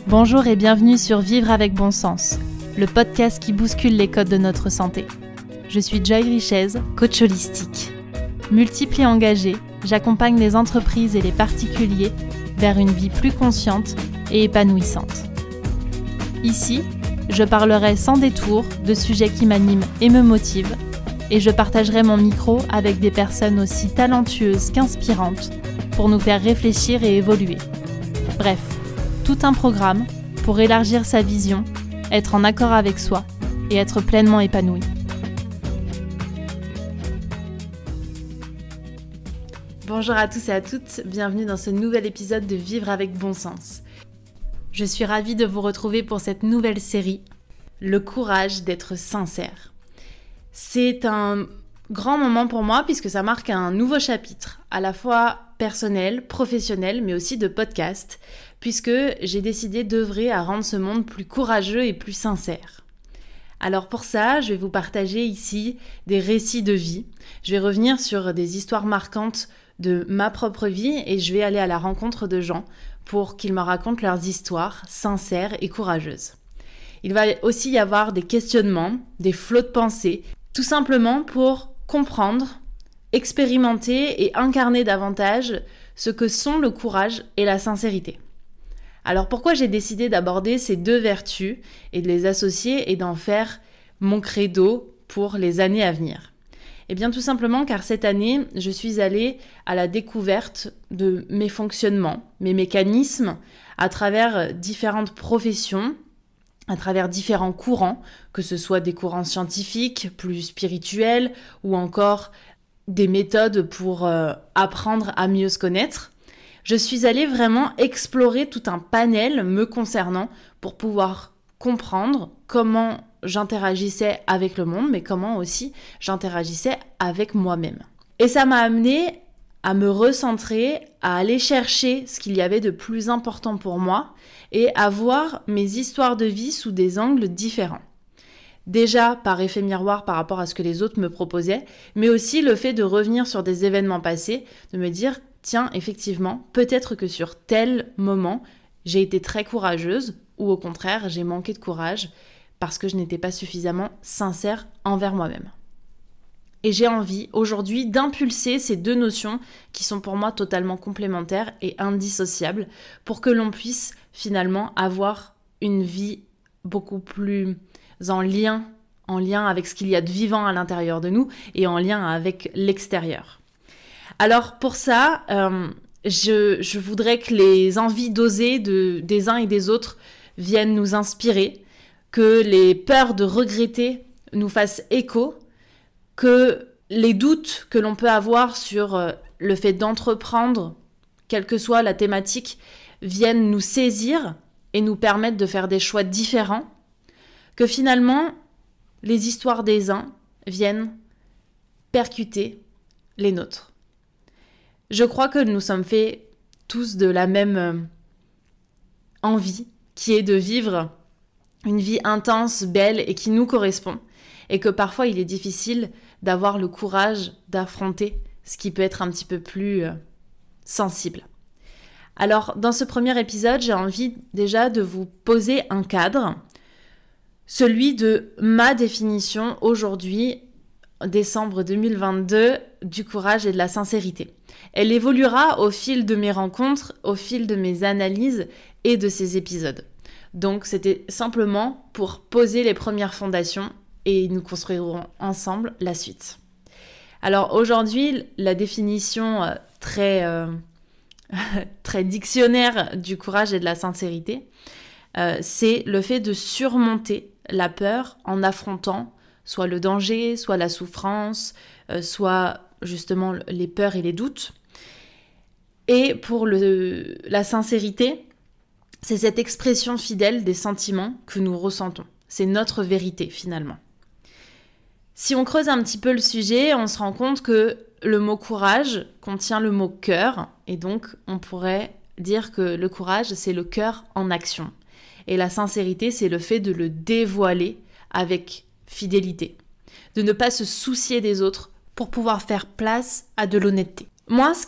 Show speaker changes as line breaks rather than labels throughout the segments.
Bonjour et bienvenue sur Vivre avec bon sens, le podcast qui bouscule les codes de notre santé. Je suis Joy Richez, coach holistique. Multiple et engagée, j'accompagne les entreprises et les particuliers vers une vie plus consciente et épanouissante. Ici, je parlerai sans détour de sujets qui m'animent et me motivent, et je partagerai mon micro avec des personnes aussi talentueuses qu'inspirantes pour nous faire réfléchir et évoluer. Bref, tout un programme pour élargir sa vision, être en accord avec soi et être pleinement épanoui. Bonjour à tous et à toutes, bienvenue dans ce nouvel épisode de Vivre avec bon sens. Je suis ravie de vous retrouver pour cette nouvelle série, le courage d'être sincère. C'est un grand moment pour moi puisque ça marque un nouveau chapitre, à la fois personnel, professionnel, mais aussi de podcast, puisque j'ai décidé d'œuvrer à rendre ce monde plus courageux et plus sincère. Alors pour ça, je vais vous partager ici des récits de vie. Je vais revenir sur des histoires marquantes de ma propre vie et je vais aller à la rencontre de gens pour qu'ils me racontent leurs histoires sincères et courageuses. Il va aussi y avoir des questionnements, des flots de pensée, tout simplement pour comprendre, expérimenter et incarner davantage ce que sont le courage et la sincérité. Alors pourquoi j'ai décidé d'aborder ces deux vertus et de les associer et d'en faire mon credo pour les années à venir ? Eh bien tout simplement car cette année, je suis allée à la découverte de mes fonctionnements, mes mécanismes à travers différentes professions, à travers différents courants, que ce soit des courants scientifiques, plus spirituels ou encore des méthodes pour apprendre à mieux se connaître. Je suis allée vraiment explorer tout un panel me concernant pour pouvoir comprendre comment j'interagissais avec le monde, mais comment aussi j'interagissais avec moi-même. Et ça m'a amenée à me recentrer, à aller chercher ce qu'il y avait de plus important pour moi et à voir mes histoires de vie sous des angles différents. Déjà par effet miroir par rapport à ce que les autres me proposaient, mais aussi le fait de revenir sur des événements passés, de me dire tiens, effectivement, peut-être que sur tel moment, j'ai été très courageuse ou au contraire, j'ai manqué de courage parce que je n'étais pas suffisamment sincère envers moi-même. Et j'ai envie aujourd'hui d'impulser ces deux notions qui sont pour moi totalement complémentaires et indissociables pour que l'on puisse finalement avoir une vie beaucoup plus en lien avec ce qu'il y a de vivant à l'intérieur de nous et en lien avec l'extérieur. Alors pour ça, je voudrais que les envies d'oser des uns et des autres viennent nous inspirer, que les peurs de regretter nous fassent écho, que les doutes que l'on peut avoir sur le fait d'entreprendre, quelle que soit la thématique, viennent nous saisir et nous permettre de faire des choix différents, que finalement, les histoires des uns viennent percuter les nôtres. Je crois que nous sommes faits tous de la même envie, qui est de vivre une vie intense, belle et qui nous correspond, et que parfois il est difficile d'avoir le courage d'affronter ce qui peut être un petit peu plus sensible. Alors, dans ce premier épisode, j'ai envie déjà de vous poser un cadre, celui de ma définition aujourd'hui, décembre 2022, du courage et de la sincérité. Elle évoluera au fil de mes rencontres, au fil de mes analyses et de ces épisodes. Donc c'était simplement pour poser les premières fondations et nous construirons ensemble la suite. Alors aujourd'hui, la définition très dictionnaire du courage et de la sincérité, c'est le fait de surmonter la peur en affrontant soit le danger, soit la souffrance, soit justement les peurs et les doutes. Et pour la sincérité, c'est cette expression fidèle des sentiments que nous ressentons. C'est notre vérité finalement. Si on creuse un petit peu le sujet, on se rend compte que le mot courage contient le mot cœur, et donc on pourrait dire que le courage, c'est le cœur en action. Et la sincérité, c'est le fait de le dévoiler avec fidélité, de ne pas se soucier des autres pour pouvoir faire place à de l'honnêteté. Moi, ce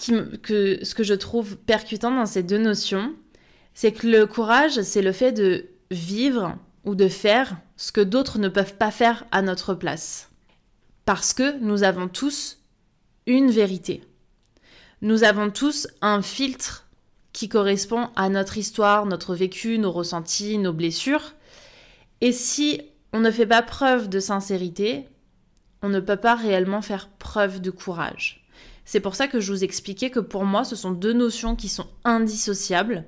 que je trouve percutant dans ces deux notions, C'est que le courage, c'est le fait de vivre ou de faire ce que d'autres ne peuvent pas faire à notre place. Parce que nous avons tous une vérité. Nous avons tous un filtre qui correspond à notre histoire, notre vécu, nos ressentis, nos blessures. Et si on ne fait pas preuve de sincérité, on ne peut pas réellement faire preuve de courage. C'est pour ça que je vous expliquais que pour moi, ce sont deux notions qui sont indissociables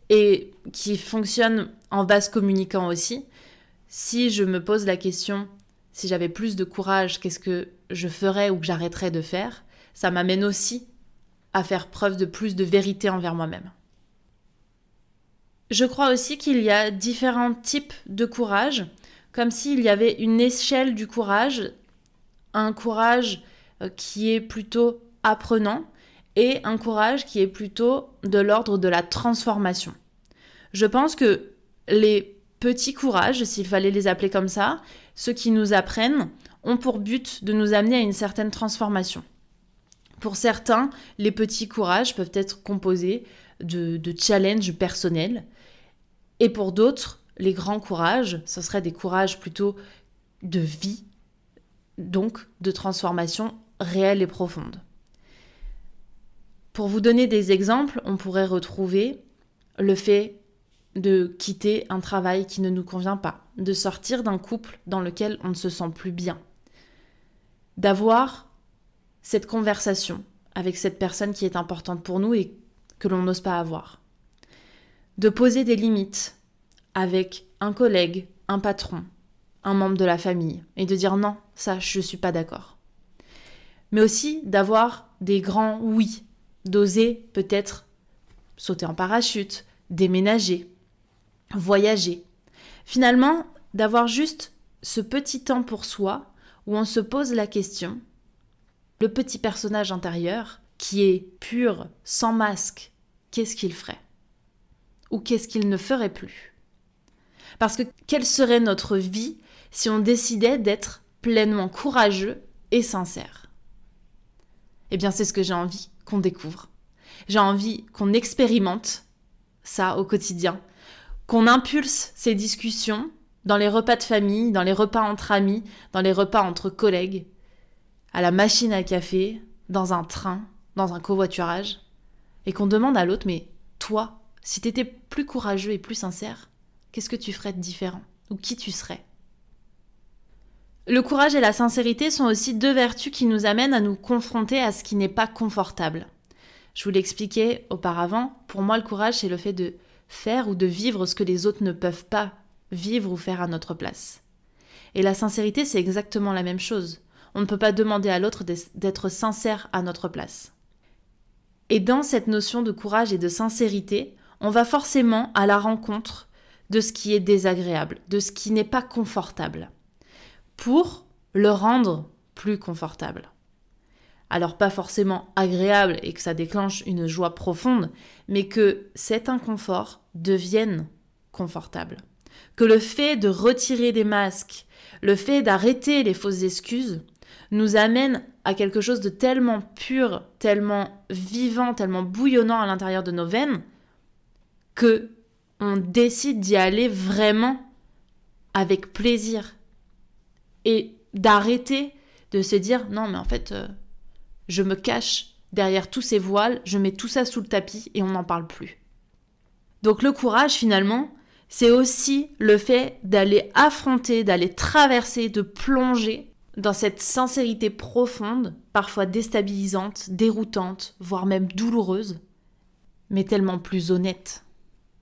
et qui fonctionnent en vase communicant aussi. Si je me pose la question, si j'avais plus de courage, qu'est-ce que je ferais ou que j'arrêterais de faire? Ça m'amène aussi à faire preuve de plus de vérité envers moi-même. Je crois aussi qu'il y a différents types de courage, comme s'il y avait une échelle du courage, un courage qui est plutôt apprenant et un courage qui est plutôt de l'ordre de la transformation. Je pense que les petits courages, s'il fallait les appeler comme ça, ceux qui nous apprennent, ont pour but de nous amener à une certaine transformation. Pour certains, les petits courages peuvent être composés de challenges personnels. Et pour d'autres, les grands courages, ce seraient des courages plutôt de vie, donc de transformation réelle et profonde. Pour vous donner des exemples, on pourrait retrouver le fait de quitter un travail qui ne nous convient pas, de sortir d'un couple dans lequel on ne se sent plus bien, d'avoir cette conversation avec cette personne qui est importante pour nous et que l'on n'ose pas avoir. De poser des limites avec un collègue, un patron, un membre de la famille et de dire non, ça, je ne suis pas d'accord. Mais aussi d'avoir des grands oui, d'oser peut-être sauter en parachute, déménager, voyager. Finalement, d'avoir juste ce petit temps pour soi où on se pose la question, le petit personnage intérieur qui est pur, sans masque, qu'est-ce qu'il ferait? Ou qu'est-ce qu'il ne ferait plus? Parce que quelle serait notre vie si on décidait d'être pleinement courageux et sincère? Eh bien, c'est ce que j'ai envie qu'on découvre. J'ai envie qu'on expérimente ça au quotidien, qu'on impulse ces discussions dans les repas de famille, dans les repas entre amis, dans les repas entre collègues, à la machine à café, dans un train, dans un covoiturage, et qu'on demande à l'autre, mais toi, si t'étais plus courageux et plus sincère, qu'est-ce que tu ferais de différent? Ou qui tu serais? Le courage et la sincérité sont aussi deux vertus qui nous amènent à nous confronter à ce qui n'est pas confortable. Je vous l'expliquais auparavant, pour moi le courage c'est le fait de faire ou de vivre ce que les autres ne peuvent pas vivre ou faire à notre place. Et la sincérité c'est exactement la même chose. On ne peut pas demander à l'autre d'être sincère à notre place. Et dans cette notion de courage et de sincérité, on va forcément à la rencontre de ce qui est désagréable, de ce qui n'est pas confortable, pour le rendre plus confortable. Alors pas forcément agréable et que ça déclenche une joie profonde, mais que cet inconfort devienne confortable. Que le fait de retirer des masques, le fait d'arrêter les fausses excuses, nous amène à quelque chose de tellement pur, tellement vivant, tellement bouillonnant à l'intérieur de nos veines, que on décide d'y aller vraiment avec plaisir. Et d'arrêter de se dire « Non, mais en fait, je me cache derrière tous ces voiles, je mets tout ça sous le tapis et on n'en parle plus. » Donc le courage, finalement, c'est aussi le fait d'aller affronter, d'aller traverser, de plonger dans cette sincérité profonde, parfois déstabilisante, déroutante, voire même douloureuse, mais tellement plus honnête.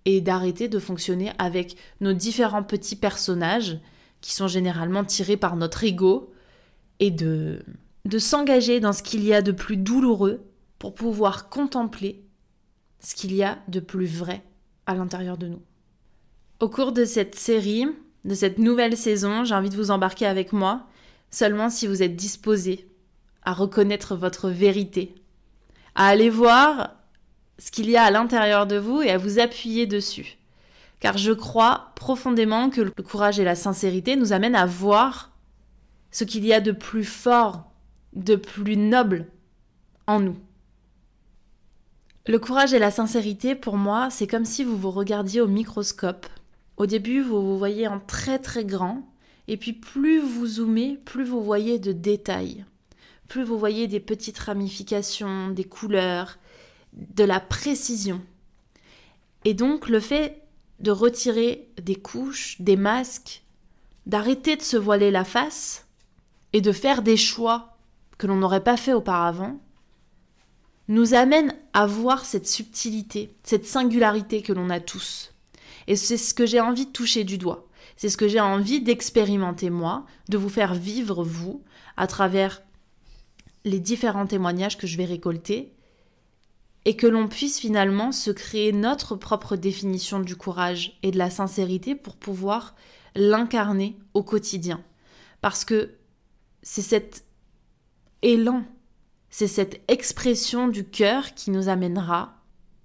Et d'arrêter de fonctionner avec nos différents petits personnages qui sont généralement tirés par notre ego, et de s'engager dans ce qu'il y a de plus douloureux pour pouvoir contempler ce qu'il y a de plus vrai à l'intérieur de nous. Au cours de cette série, de cette nouvelle saison, j'ai envie de vous embarquer avec moi, seulement si vous êtes disposés à reconnaître votre vérité, à aller voir ce qu'il y a à l'intérieur de vous et à vous appuyer dessus. Car je crois profondément que le courage et la sincérité nous amènent à voir ce qu'il y a de plus fort, de plus noble en nous. Le courage et la sincérité, pour moi, c'est comme si vous vous regardiez au microscope. Au début, vous vous voyez en très très grand, et puis plus vous zoomez, plus vous voyez de détails. Plus vous voyez des petites ramifications, des couleurs, de la précision. Et donc, le fait de retirer des couches, des masques, d'arrêter de se voiler la face et de faire des choix que l'on n'aurait pas fait auparavant, nous amène à voir cette subtilité, cette singularité que l'on a tous. Et c'est ce que j'ai envie de toucher du doigt. C'est ce que j'ai envie d'expérimenter moi, de vous faire vivre vous, à travers les différents témoignages que je vais récolter, et que l'on puisse finalement se créer notre propre définition du courage et de la sincérité pour pouvoir l'incarner au quotidien. Parce que c'est cet élan, c'est cette expression du cœur qui nous amènera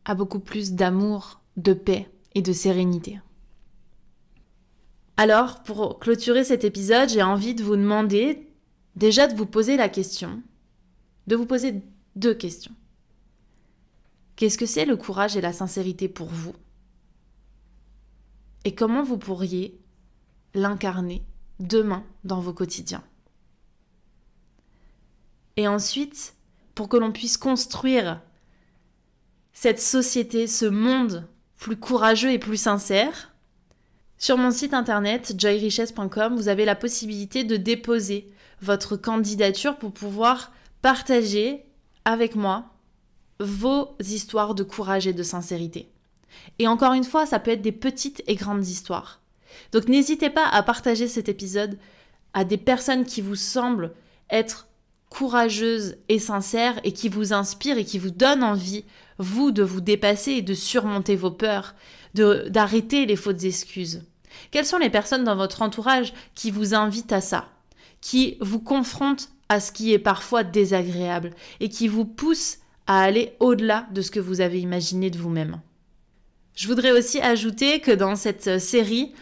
à beaucoup plus d'amour, de paix et de sérénité. Alors, pour clôturer cet épisode, j'ai envie de vous demander déjà de vous poser la question, de vous poser 2 questions. Qu'est-ce que c'est le courage et la sincérité pour vous? Et comment vous pourriez l'incarner demain dans vos quotidiens? Et ensuite, pour que l'on puisse construire cette société, ce monde plus courageux et plus sincère, sur mon site internet joyrichesse.com, vous avez la possibilité de déposer votre candidature pour pouvoir partager avec moi vos histoires de courage et de sincérité. Et encore une fois, ça peut être des petites et grandes histoires. Donc n'hésitez pas à partager cet épisode à des personnes qui vous semblent être courageuses et sincères et qui vous inspirent et qui vous donnent envie, vous, de vous dépasser et de surmonter vos peurs, d'arrêter les fausses excuses. Quelles sont les personnes dans votre entourage qui vous invitent à ça, qui vous confrontent à ce qui est parfois désagréable et qui vous poussent à aller au-delà de ce que vous avez imaginé de vous-même? Je voudrais aussi ajouter que dans cette série,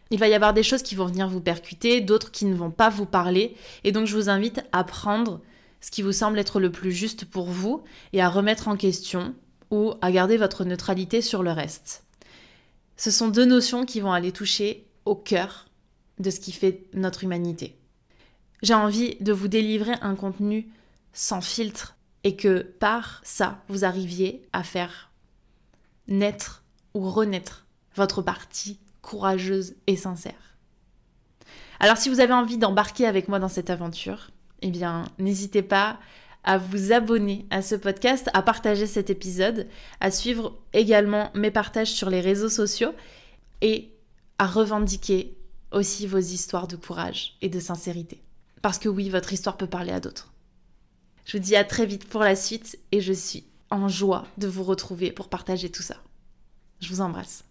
il va y avoir des choses qui vont venir vous percuter, d'autres qui ne vont pas vous parler. Et donc, je vous invite à prendre ce qui vous semble être le plus juste pour vous et à remettre en question ou à garder votre neutralité sur le reste. Ce sont 2 notions qui vont aller toucher au cœur de ce qui fait notre humanité. J'ai envie de vous délivrer un contenu sans filtre et que par ça, vous arriviez à faire naître ou renaître votre partie courageuse et sincère. Alors si vous avez envie d'embarquer avec moi dans cette aventure, eh bien n'hésitez pas à vous abonner à ce podcast, à partager cet épisode, à suivre également mes partages sur les réseaux sociaux et à revendiquer aussi vos histoires de courage et de sincérité. Parce que oui, votre histoire peut parler à d'autres. Je vous dis à très vite pour la suite et je suis en joie de vous retrouver pour partager tout ça. Je vous embrasse.